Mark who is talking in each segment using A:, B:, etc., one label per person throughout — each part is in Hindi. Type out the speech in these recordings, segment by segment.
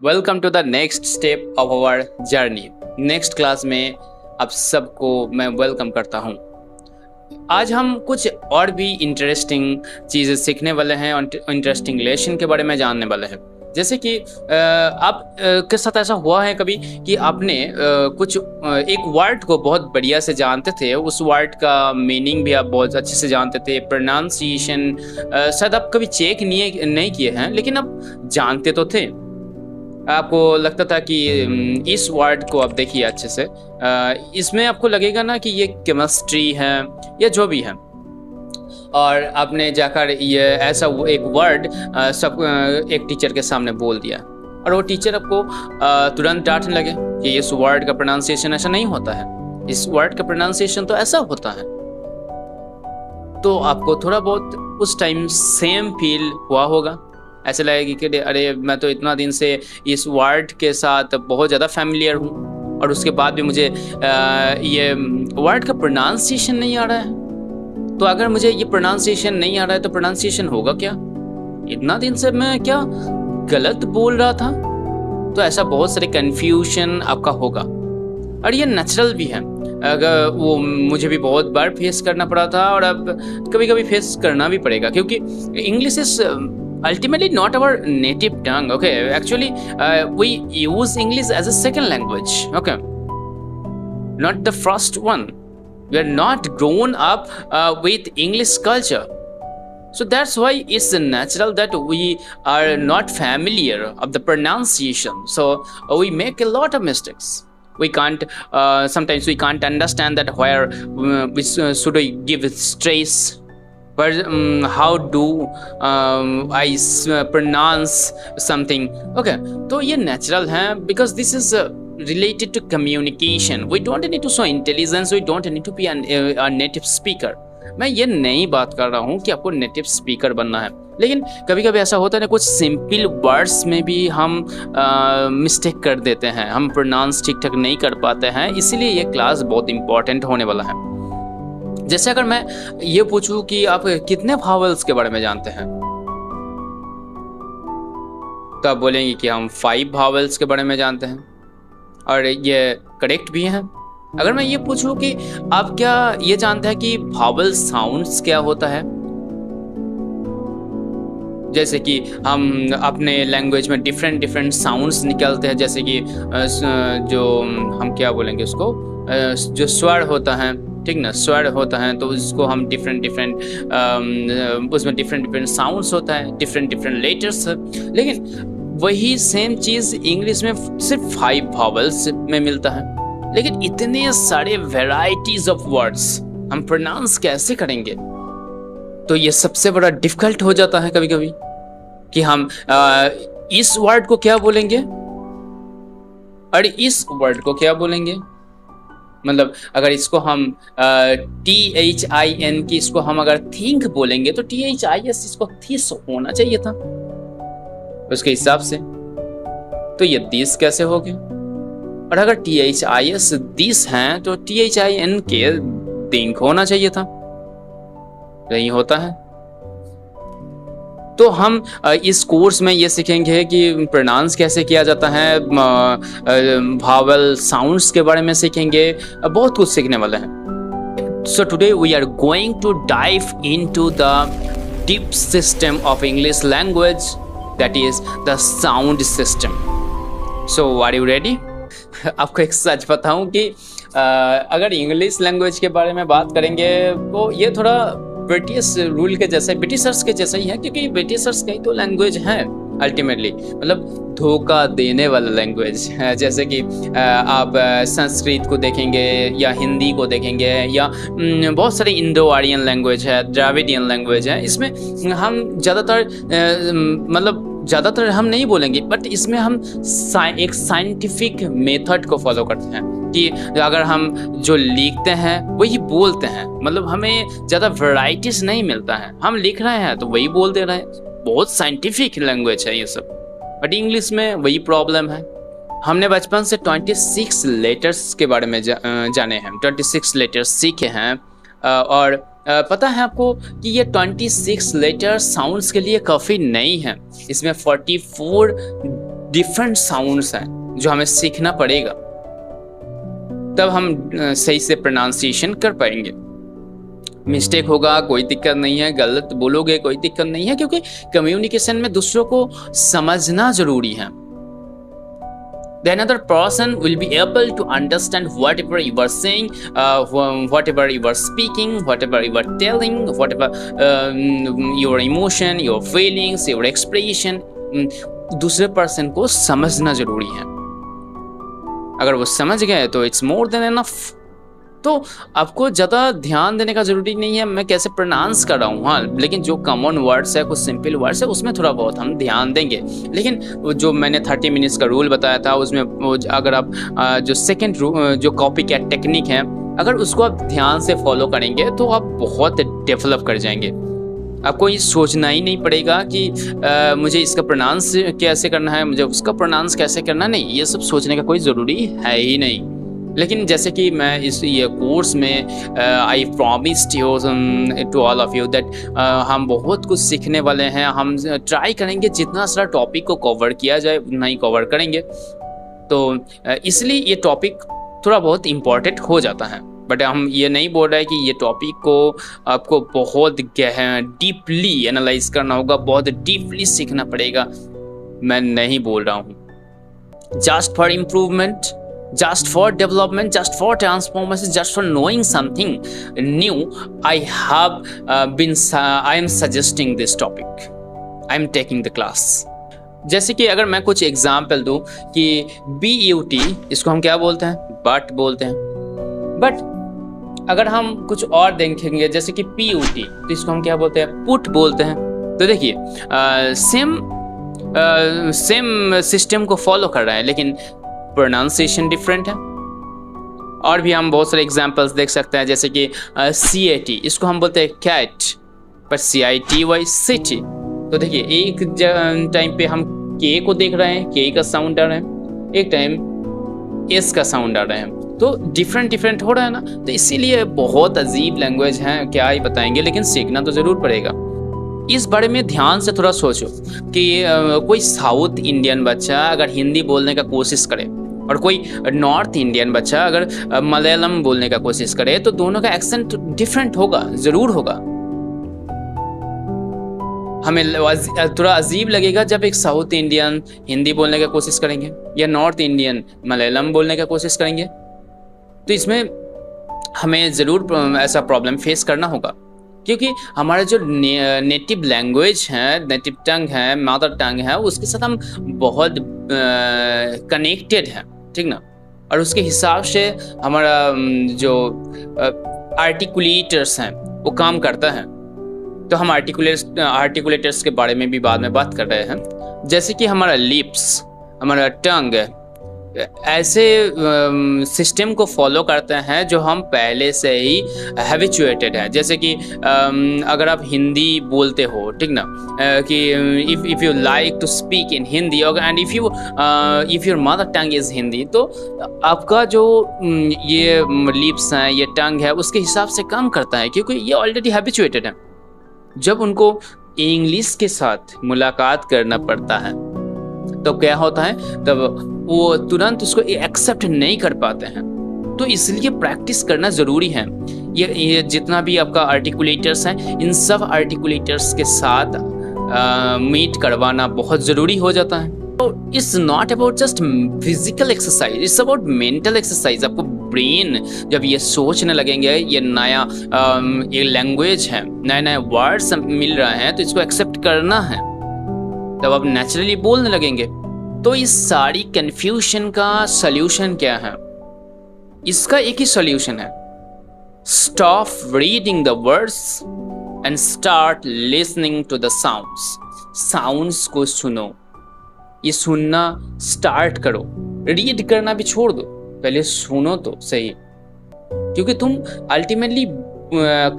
A: Welcome to the next step of our journey. Next class में आप सबको मैं वेलकम करता हूँ। आज हम कुछ और भी इंटरेस्टिंग चीज़ें सीखने वाले हैं और इंटरेस्टिंग लेसन के बारे में जानने वाले हैं। जैसे कि आप के साथ ऐसा हुआ है कभी कि आपने एक वर्ड को बहुत बढ़िया से जानते थे, उस वर्ड का मीनिंग भी आप बहुत अच्छे से जानते थे, प्रोनाउंसिएशन शायद आप कभी चेक नहीं किए हैं, लेकिन आप जानते तो थे। आपको लगता था कि इस वर्ड को आप देखिए अच्छे से, इसमें आपको लगेगा ना कि ये केमिस्ट्री है या जो भी है, और आपने जाकर ये ऐसा एक वर्ड एक टीचर के सामने बोल दिया और वो टीचर आपको तुरंत डांटने लगे कि इस वर्ड का प्रोनाउंसिएशन ऐसा नहीं होता है, इस वर्ड का प्रोनाउंसिएशन तो ऐसा होता है। तो आपको थोड़ा बहुत उस टाइम सेम फील हुआ होगा। ऐसे लगेगी कि अरे मैं तो इतना दिन से इस वर्ड के साथ बहुत ज़्यादा फैमिलियर हूँ और उसके बाद भी मुझे ये वर्ड का प्रोनाउंसिएशन नहीं आ रहा है। तो अगर मुझे ये प्रोनाउंसिएशन नहीं आ रहा है तो प्रोनाउंसिएशन होगा क्या? इतना दिन से मैं क्या गलत बोल रहा था? तो ऐसा बहुत सारे कन्फ्यूजन आपका होगा और ये नेचुरल भी है। अगर वो मुझे भी बहुत बार फेस करना पड़ा था और अब कभी कभी फेस करना भी पड़ेगा, क्योंकि English is ultimately not our native tongue. Okay, actually we use English as a second language, okay, not the first one. We are not grown up with English culture, so that's why it's natural that we are not familiar of the pronunciation, so we make a lot of mistakes. We can't sometimes we can't understand that where should we give stress, how do I pronounce something. Okay, तो ये natural है because this is related to communication. We don't need to show intelligence, we don't need to be a native speaker. मैं ये नहीं बात कर रहा हूँ कि आपको नेटिव स्पीकर बनना है, लेकिन कभी कभी ऐसा होता है ना, कुछ सिंपल वर्ड्स में भी हम मिस्टेक कर देते हैं, हम प्रोनाउंस ठीक ठाक नहीं कर पाते हैं, इसीलिए ये क्लास बहुत इंपॉर्टेंट होने वाला है। जैसे अगर मैं ये पूछूं कि आप कितने भावल्स के बारे में जानते हैं, तो आप बोलेंगे कि हम 5 भावल्स के बारे में जानते हैं, और ये करेक्ट भी हैं। अगर मैं ये पूछूं कि आप क्या ये जानते हैं कि भावल साउंड्स क्या होता है, जैसे कि हम अपने लैंग्वेज में डिफरेंट साउंड्स निकलते हैं, जैसे कि जो हम क्या बोलेंगे उसको, जो स्वर होता है, ठीक ना, स्वर होता है, तो उसको हम डिफरेंट उसमें डिफरेंट साउंड्स होता है, डिफरेंट लेटर्स। लेकिन वही सेम चीज़ इंग्लिश में सिर्फ 5 भावल्स में मिलता है, लेकिन इतने सारे वेराइटीज ऑफ वर्ड्स हम प्रोनाउंस कैसे करेंगे? तो ये सबसे बड़ा डिफिकल्ट हो जाता है कभी कभी कि हम इस वर्ड को क्या बोलेंगे और इस वर्ड को क्या बोलेंगे। मतलब अगर इसको हम THIN की इसको हम अगर थिंक बोलेंगे तो THIS इसको थिस होना चाहिए था उसके हिसाब से, तो ये दिस कैसे हो गया? और अगर THIS दिस हैं तो THIN के थिंक होना चाहिए था, नहीं होता है। तो हम इस कोर्स में ये सीखेंगे कि प्रोनाउंस कैसे किया जाता है, भावल साउंड्स के बारे में सीखेंगे, बहुत कुछ सीखने वाले हैं। So today we are going to dive into the deep system of English language, that is the sound system. So are you ready? आपको एक सच बताऊं कि अगर इंग्लिश लैंग्वेज के बारे में बात करेंगे तो ये थोड़ा ब्रिटिश रूल के जैसा, ब्रिटिशर्स के जैसा ही है, क्योंकि ब्रिटिशर्स का ही तो लैंग्वेज है अल्टीमेटली, मतलब धोखा देने वाला लैंग्वेज। जैसे कि आप संस्कृत को देखेंगे या हिंदी को देखेंगे या बहुत सारे इंडो आर्यन लैंग्वेज है, द्राविडियन लैंग्वेज है, इसमें हम ज़्यादातर हम नहीं बोलेंगे, बट इसमें हम एक साइंटिफिक मेथड को फॉलो करते हैं कि अगर हम जो लिखते हैं वही बोलते हैं, मतलब हमें ज़्यादा वैराइटीज नहीं मिलता है, हम लिख रहे हैं तो वही बोल दे रहे हैं। बहुत साइंटिफिक लैंग्वेज है ये सब, बट इंग्लिश में वही प्रॉब्लम है। हमने बचपन से 26 लेटर्स के बारे में जाने हैं, 26 लेटर्स सीखे हैं, और पता है आपको कि ये 26 लेटर साउंड्स के लिए काफ़ी नहीं है। इसमें 44 डिफरेंट साउंड्स हैं जो हमें सीखना पड़ेगा, तब हम सही से प्रोनाउंसिएशन कर पाएंगे। मिस्टेक होगा कोई दिक्कत नहीं है, गलत बोलोगे कोई दिक्कत नहीं है, क्योंकि कम्युनिकेशन में दूसरों को समझना जरूरी है। The another person will be able to understand whatever you are saying, whatever you are speaking, whatever you are telling, whatever your emotion, your feelings, your expression, दूसरे पर्सन को समझना जरूरी है। अगर वो समझ गए तो इट्स मोर देन एनफ। तो आपको ज़्यादा ध्यान देने का ज़रूरी नहीं है मैं कैसे प्रोनाउंस कर रहा हूँ, हाँ, लेकिन जो कॉमन वर्ड्स है, कुछ सिंपल वर्ड्स है, उसमें थोड़ा बहुत हम ध्यान देंगे। लेकिन जो मैंने 30 मिनट्स का रूल बताया था, उसमें अगर आप जो सेकंड जो कॉपी कैट टेक्निक है, अगर उसको आप ध्यान से फॉलो करेंगे तो आप बहुत डेवलप कर जाएंगे। आपको ये सोचना ही नहीं पड़ेगा कि मुझे इसका प्रोनाउंस कैसे करना है, मुझे उसका प्रोनाउंस कैसे करना, नहीं, ये सब सोचने का कोई ज़रूरी है ही नहीं। लेकिन जैसे कि मैं इस ये कोर्स में I promised you to all of you that हम बहुत कुछ सीखने वाले हैं। हम ट्राई करेंगे जितना सारा टॉपिक को कवर किया जाए उतना ही कवर करेंगे। तो इसलिए ये टॉपिक थोड़ा बहुत इम्पॉर्टेंट हो जाता है, बट हम ये नहीं बोल रहे कि ये टॉपिक को आपको बहुत डीपली एनालाइज करना होगा, बहुत डीपली सीखना पड़ेगा, मैं नहीं बोल रहा हूँ। Just for improvement, just for development, just for transformation, just for knowing something new, I am suggesting this topic, I am taking the class। जैसे कि अगर मैं कुछ एग्जाम्पल दूं कि BUT इसको हम क्या बोलते हैं, बट बोलते हैं, बट अगर हम कुछ और देखेंगे जैसे कि PUT तो इसको हम क्या बोलते हैं, पुट बोलते हैं। तो देखिए सेम सिस्टम को फॉलो कर रहे हैं लेकिन प्रोनाउंसिएशन डिफरेंट है। और भी हम बहुत सारे एग्जांपल्स देख सकते हैं जैसे कि CAT इसको हम बोलते हैं कैट, पर CITY सिटी। तो देखिए एक टाइम पे हम K को देख रहे हैं, K का साउंड आ रहा है, एक टाइम S का साउंड आ रहा है, तो डिफरेंट हो रहा है ना। तो इसीलिए बहुत अजीब लैंग्वेज है, क्या ही बताएंगे, लेकिन सीखना तो ज़रूर पड़ेगा। इस बारे में ध्यान से थोड़ा सोचो कि कोई साउथ इंडियन बच्चा अगर हिंदी बोलने का कोशिश करे और कोई नॉर्थ इंडियन बच्चा अगर मलयालम बोलने का कोशिश करे, तो दोनों का एक्सेंट डिफरेंट होगा, ज़रूर होगा। हमें थोड़ा अजीब लगेगा जब एक साउथ इंडियन हिंदी बोलने का कोशिश करेंगे या नॉर्थ इंडियन मलयालम बोलने का कोशिश करेंगे, तो इसमें हमें ज़रूर ऐसा प्रॉब्लम फेस करना होगा, क्योंकि हमारा जो नेटिव लैंग्वेज है, नेटिव टंग है, मदर टंग है, उसके साथ हम बहुत कनेक्टेड हैं, ठीक ना। और उसके हिसाब से हमारा जो आर्टिकुलेटर्स हैं वो काम करता है। तो हम आर्टिकुलेटर्स के बारे में भी बाद में बात कर रहे हैं। जैसे कि हमारा लिप्स, हमारा टंग ऐसे सिस्टम को फॉलो करते हैं जो हम पहले से ही हैबिचुएटेड है। जैसे कि अगर आप हिंदी बोलते हो, ठीक ना, कि if you like to speak in Hindi and if your mother tongue is Hindi, तो आपका जो ये लिप्स हैं, ये टंग है, उसके हिसाब से काम करता है, क्योंकि ये ऑलरेडी हैबिचुएटेड है। जब उनको इंग्लिश के साथ मुलाकात करना पड़ता है तो क्या होता है, तब वो तुरंत उसको एक्सेप्ट नहीं कर पाते हैं। तो इसलिए प्रैक्टिस करना ज़रूरी है। ये जितना भी आपका आर्टिकुलेटर्स हैं, इन सब आर्टिकुलेटर्स के साथ मीट करवाना बहुत ज़रूरी हो जाता है। तो it's not about just physical exercise, it's about mental exercise. आपको ब्रेन जब ये सोचने लगेंगे, ये नया ये लैंग्वेज है, नए वर्ड्स मिल रहे हैं, तो इसको एक्सेप्ट करना है, तब आप नेचुरली बोलने लगेंगे। तो इस सारी कन्फ्यूजन का सल्यूशन क्या है? इसका एक ही सल्यूशन है, stop reading the words and start listening to the sounds. Sounds को सुनो, ये सुनना स्टार्ट करो, रीड करना भी छोड़ दो, पहले सुनो तो सही, क्योंकि तुम अल्टीमेटली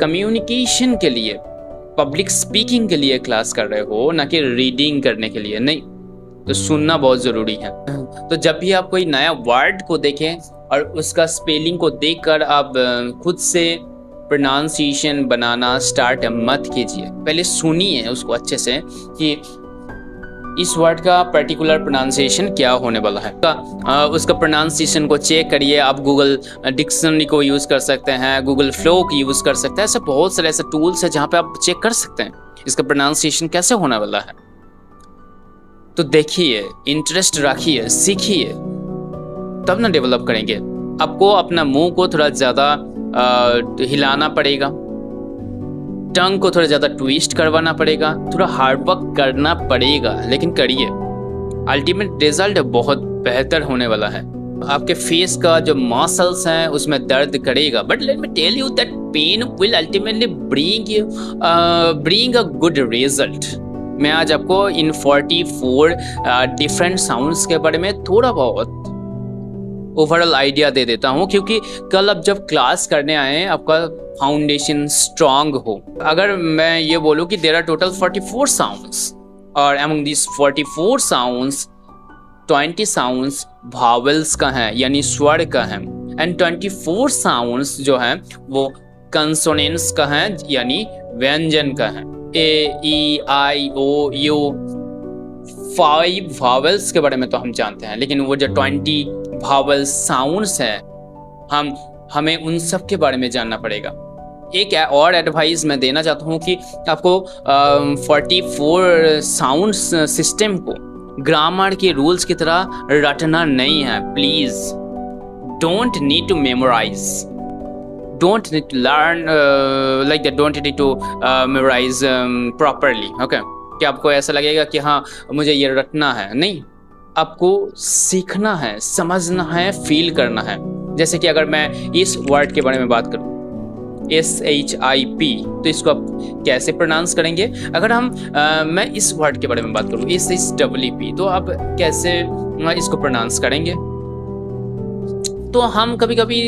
A: कम्युनिकेशन के लिए, पब्लिक स्पीकिंग के लिए क्लास कर रहे हो, ना कि रीडिंग करने के लिए नहीं। तो सुनना बहुत ज़रूरी है। तो जब भी आप कोई नया वर्ड को देखें और उसका स्पेलिंग को देखकर आप खुद से प्रोनाउंसिएशन बनाना स्टार्ट मत कीजिए, पहले सुनिए उसको अच्छे से कि इस वर्ड का पर्टिकुलर प्रोनाउंसिएशन क्या होने वाला है उसका प्रोनाउंसिएशन को चेक करिए। आप गूगल डिक्शनरी को यूज़ कर सकते हैं, गूगल फ्लो को यूज़ कर सकते हैं। ऐसे बहुत सारे ऐसे टूल्स हैं जहाँ पे आप चेक कर सकते हैं इसका प्रोनाउंसिएशन कैसे होने वाला है। तो देखिए, इंटरेस्ट रखिए, सीखिए, तब ना डेवलप करेंगे। आपको अपना मुंह को थोड़ा ज़्यादा हिलाना पड़ेगा, टंग को थोड़ा ज़्यादा ट्विस्ट करवाना पड़ेगा, थोड़ा हार्ड वर्क करना पड़ेगा, लेकिन करिए। अल्टीमेट रिजल्ट बहुत बेहतर होने वाला है। आपके फेस का जो मसल्स हैं उसमें दर्द करेगा, but let me tell you that pain will ultimately bring a good result. मैं आज आपको इन 44 डिफरेंट साउंड्स के बारे में थोड़ा बहुत ओवरऑल आइडिया दे देता हूँ, क्योंकि कल आप जब क्लास करने आए आपका फाउंडेशन स्ट्रांग हो। अगर मैं ये बोलूँ कि देयर आर टोटल 44 साउंड्स और अमंग दिस 44 साउंड्स 20 साउंड्स भावेल्स का है, यानी स्वर का है, एंड 24 साउंड्स जो हैं वो कंसोनेंट्स का है, यानी व्यंजन का है। ए, ई, आई, ओ, यू 5 भावेल्स के बारे में तो हम जानते हैं, लेकिन वो जो 20 भावेल साउंड्स हैं हमें उन सब के बारे में जानना पड़ेगा। एक और एडवाइस मैं देना चाहता हूँ कि आपको 44 साउंड सिस्टम को ग्रामर के रूल्स की तरह रटना नहीं है। Please don't need to memorize, don't need to learn like that, don't need to memorize properly. Okay, कि आपको ऐसा लगेगा कि हाँ मुझे ये रटना है, नहीं, आपको सीखना है, समझना है, फील करना है। जैसे कि अगर मैं इस वर्ड के बारे में बात करूं SHIP, तो इसको आप कैसे प्रोनाउंस करेंगे। अगर मैं इस वर्ड के बारे में बात करूं SHWP, तो आप कैसे इसको प्रोनाउंस करेंगे। तो हम कभी कभी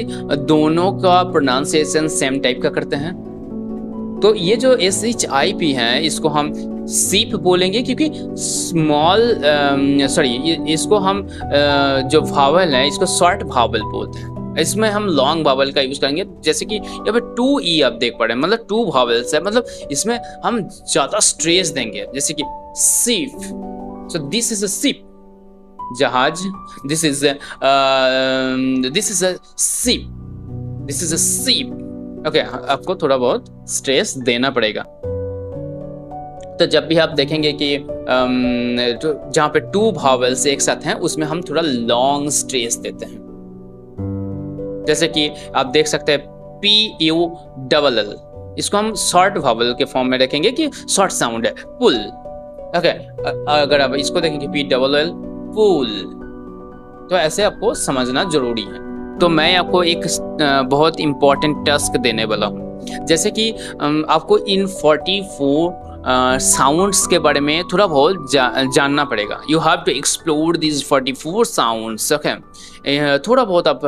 A: दोनों का प्रोनाउंसिएशन सेम टाइप का करते हैं। तो ये जो SHIP है इसको हम सीप बोलेंगे, क्योंकि इसको हम जो भावल है इसको शॉर्ट भावल बोलते हैं। इसमें हम लॉन्ग भावल का यूज करेंगे। जैसे कि यहाँ पे 2E आप देख पा रहे हैं, मतलब 2 भावल्स है, मतलब इसमें हम ज्यादा स्ट्रेस देंगे। जैसे कि सीप, सो दिस इज अ सीप, जहाज, दिस इज अ सीप, दिस इज अ सीप। ओके, आपको थोड़ा बहुत स्ट्रेस देना पड़ेगा। तो जब भी आप देखेंगे कि जहाँ पे 2 भावल्स एक साथ हैं उसमें हम थोड़ा लॉन्ग स्ट्रेस देते हैं। जैसे कि आप देख सकते हैं PULL, इसको हम शॉर्ट भावल के फॉर्म में रखेंगे कि शॉर्ट साउंड है, पुल। ओके, अगर आप इसको देखेंगे PWL, पुल, तो ऐसे आपको समझना जरूरी है। तो मैं आपको एक बहुत इंपॉर्टेंट टास्क देने वाला हूँ। जैसे कि आपको इन 44 साउंड्स के बारे में थोड़ा बहुत जानना पड़ेगा। You have to explore this 44 sounds. Okay, थोड़ा बहुत आप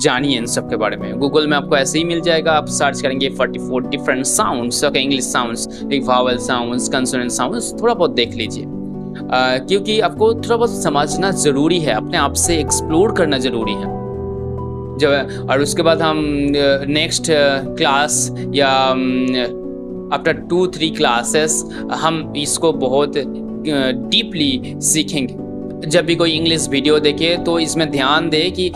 A: जानिए इन सब के बारे में। गूगल में आपको ऐसे ही मिल जाएगा, आप सर्च करेंगे 44 different sounds. Okay, English sounds, vowel sounds, consonant sounds, थोड़ा बहुत देख लीजिए, क्योंकि आपको थोड़ा बहुत समझना ज़रूरी है, अपने आप से एक्सप्लोर करना ज़रूरी है। जब और उसके बाद हम नेक्स्ट क्लास या आफ्टर 2-3 क्लासेस हम इसको बहुत डीपली सीखेंगे। जब भी कोई इंग्लिश वीडियो देखे तो इसमें ध्यान दे कि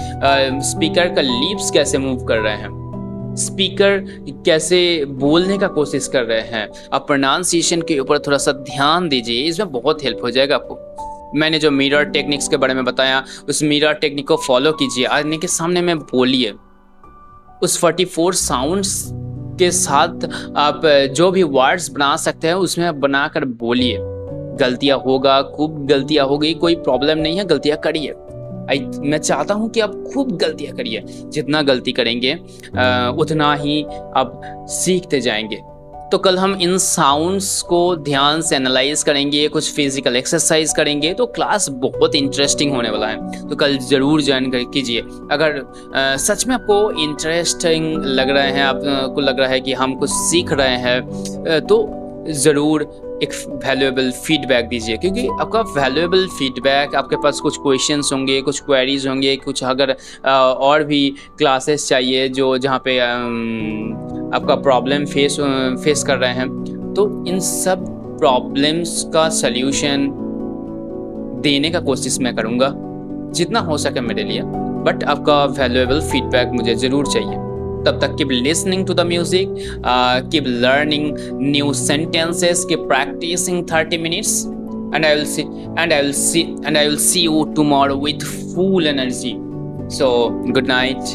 A: स्पीकर का लिप्स कैसे मूव कर रहे हैं, स्पीकर कैसे बोलने का कोशिश कर रहे हैं। आप प्रोनाउंसिएशन के ऊपर थोड़ा सा ध्यान दीजिए, इसमें बहुत हेल्प हो जाएगा आपको। मैंने जो मिरर टेक्निक्स के बारे में बताया, उस मिरर टेक्निक को फॉलो कीजिए, आदमी के सामने में बोलिए। उस 44 साउंड्स के साथ आप जो भी वर्ड्स बना सकते हैं उसमें आप बनाकर बोलिए। गलतियां होगा, खूब गलतियां होगी, कोई प्रॉब्लम नहीं है, गलतियां करिए। मैं चाहता हूं कि आप खूब गलतियां करिए। जितना गलती करेंगे उतना ही आप सीखते जाएंगे। तो कल हम इन साउंड्स को ध्यान से एनालाइज करेंगे, कुछ फिजिकल एक्सरसाइज करेंगे, तो क्लास बहुत इंटरेस्टिंग होने वाला है। तो कल जरूर ज्वाइन कीजिए। अगर सच में आपको इंटरेस्टिंग लग रहे हैं, आपको लग रहा है कि हम कुछ सीख रहे हैं, तो ज़रूर एक वैल्यूएबल फीडबैक दीजिए, क्योंकि आपका वैल्यूएबल फीडबैक, आपके पास कुछ क्वेश्चंस होंगे, कुछ क्वेरीज होंगे, कुछ अगर और भी क्लासेस चाहिए जो जहाँ पे आपका प्रॉब्लम फेस कर रहे हैं, तो इन सब प्रॉब्लम्स का सल्यूशन देने का कोशिश मैं करूँगा जितना हो सके मेरे लिए, बट आपका वैल्यूएबल फीडबैक मुझे ज़रूर चाहिए। तब तक keep listening to the music, keep learning new sentences, keep practicing 30 minutes, and I will see you tomorrow with full energy. So good night.